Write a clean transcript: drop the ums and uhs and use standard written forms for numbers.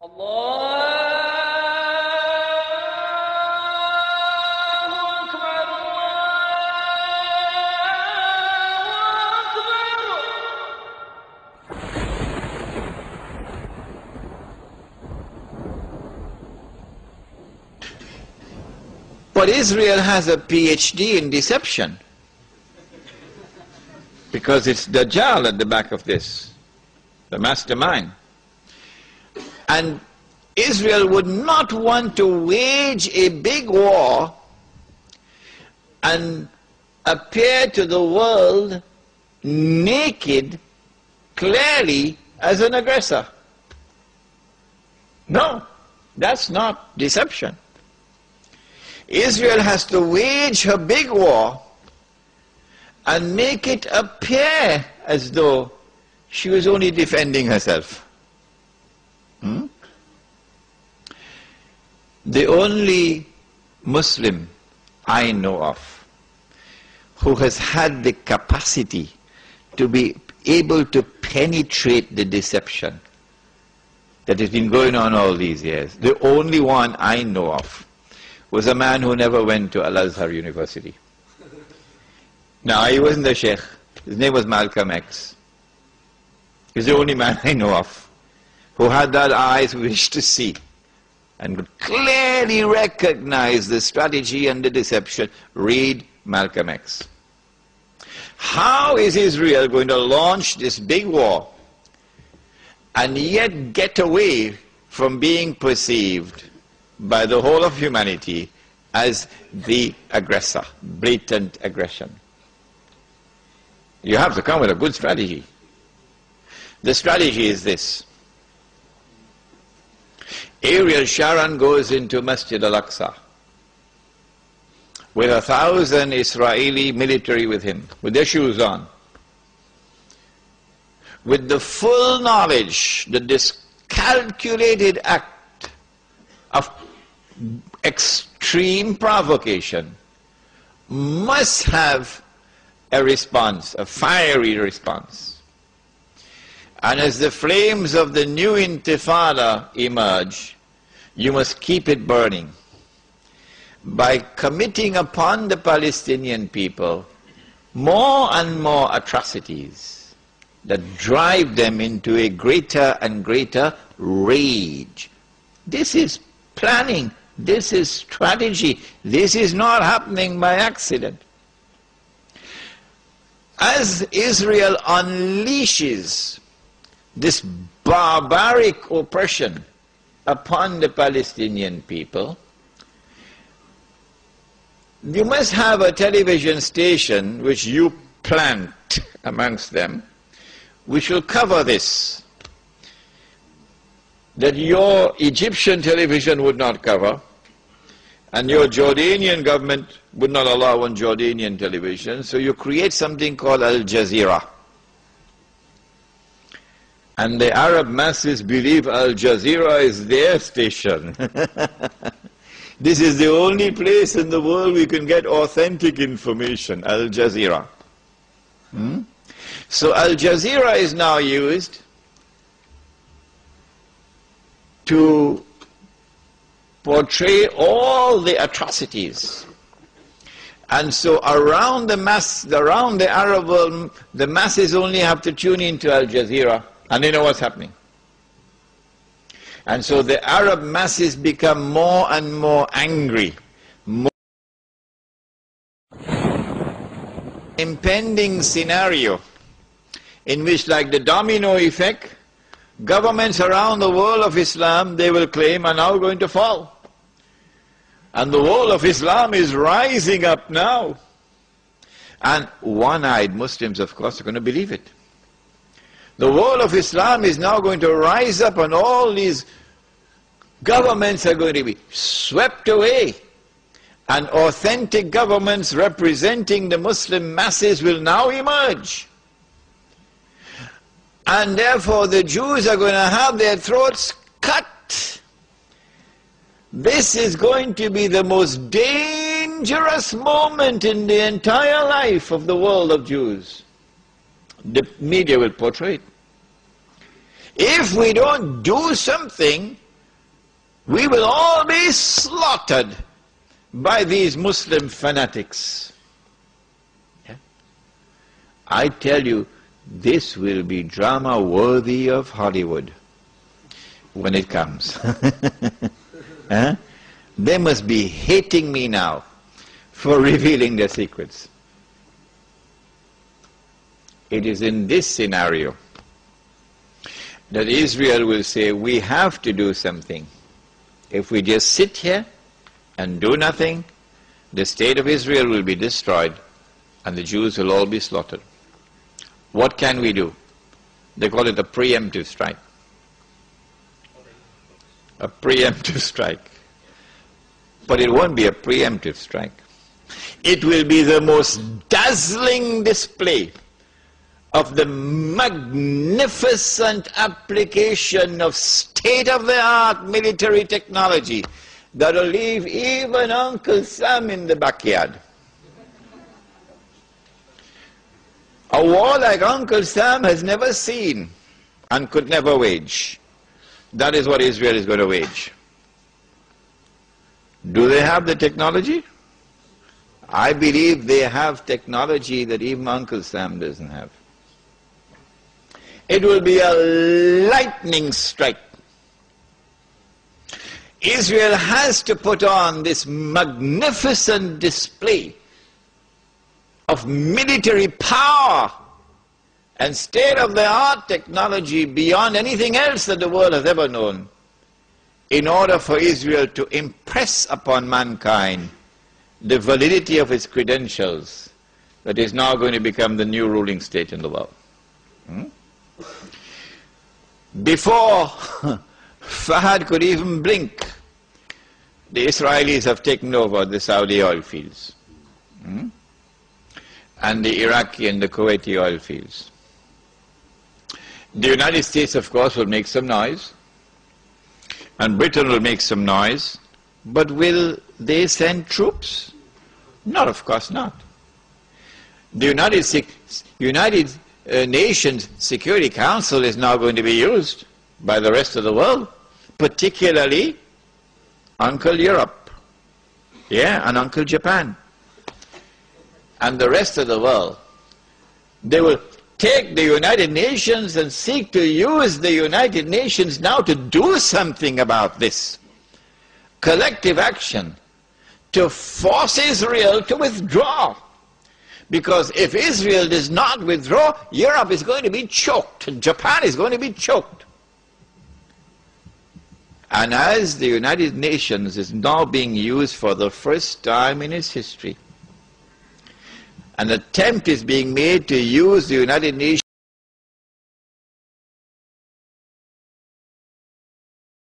But Israel has a PhD in deception, because it's Dajjal at the back of this, the mastermind. And Israel would not want to wage a big war and appear to the world naked, clearly, as an aggressor. No, that's not deception. Israel has to wage her big war and make it appear as though she was only defending herself. The only Muslim I know of who has had the capacity to be able to penetrate the deception that has been going on all these years, the only one I know of, was a man who never went to Al-Azhar University. Now, he wasn't a sheikh. His name was Malcolm X. He's the only man I know of who had that eyes wish to see and could clearly recognize the strategy and the deception. Read Malcolm X. How is Israel going to launch this big war and yet get away from being perceived by the whole of humanity as the aggressor, blatant aggression? You have to come with a good strategy. The strategy is this. Ariel Sharon goes into Masjid al-Aqsa with 1,000 Israeli military with him, with their shoes on, with the full knowledge that this calculated act of extreme provocation must have a response, a fiery response. And as the flames of the new intifada emerge, you must keep it burning by committing upon the Palestinian people more and more atrocities that drive them into a greater and greater rage. This is planning. This is strategy. This is not happening by accident. As Israel unleashes this barbaric oppression upon the Palestinian people, you must have a television station which you plant amongst them, which will cover this, that your Egyptian television would not cover, and your Jordanian government would not allow on Jordanian television, so you create something called Al Jazeera. And the Arab masses believe Al Jazeera is their station. This is the only place in the world we can get authentic information, Al Jazeera. So Al Jazeera is now used to portray all the atrocities. And so around the Arab world, the masses only have to tune into Al Jazeera and they know what's happening. And so the Arab masses become more and more angry. Impending scenario in which, like the domino effect, governments around the world of Islam, they will claim, are now going to fall. And the world of Islam is rising up now. And one-eyed Muslims, of course, are going to believe it. The world of Islam is now going to rise up and all these governments are going to be swept away. And authentic governments representing the Muslim masses will now emerge. And therefore the Jews are going to have their throats cut. This is going to be the most dangerous moment in the entire life of the world of Jews. The media will portray it. If we don't do something, We will all be slaughtered by these Muslim fanatics. Yeah? I tell you, this will be drama worthy of Hollywood when it comes. Huh? They must be hating me now for revealing their secrets. It is in this scenario that Israel will say, we have to do something. If we just sit here and do nothing, the state of Israel will be destroyed and the Jews will all be slaughtered. What can we do? They call it a preemptive strike. A preemptive strike. But it won't be a preemptive strike. It will be the most dazzling display of the magnificent application of state-of-the-art military technology that will leave even Uncle Sam in the backyard. A war like Uncle Sam has never seen and could never wage. That is what Israel is going to wage. Do they have the technology? I believe they have technology that even Uncle Sam doesn't have. It will be a lightning strike. Israel has to put on this magnificent display of military power and state-of-the-art technology beyond anything else that the world has ever known, in order for Israel to impress upon mankind the validity of its credentials that is now going to become the new ruling state in the world. Before Fahad could even blink, the Israelis have taken over the Saudi oil fields, and the Iraqi and the Kuwaiti oil fields. The United States, of course, will make some noise, and Britain will make some noise, but will they send troops? No, of course not. The United Nations Security Council is now going to be used by the rest of the world, particularly Uncle Europe, and Uncle Japan, and the rest of the world. They will take the United Nations and seek to use the United Nations now to do something about this. Collective action to force Israel to withdraw. Because if Israel does not withdraw, Europe is going to be choked, and Japan is going to be choked. And as the United Nations is now being used for the first time in its history, an attempt is being made to use the United Nations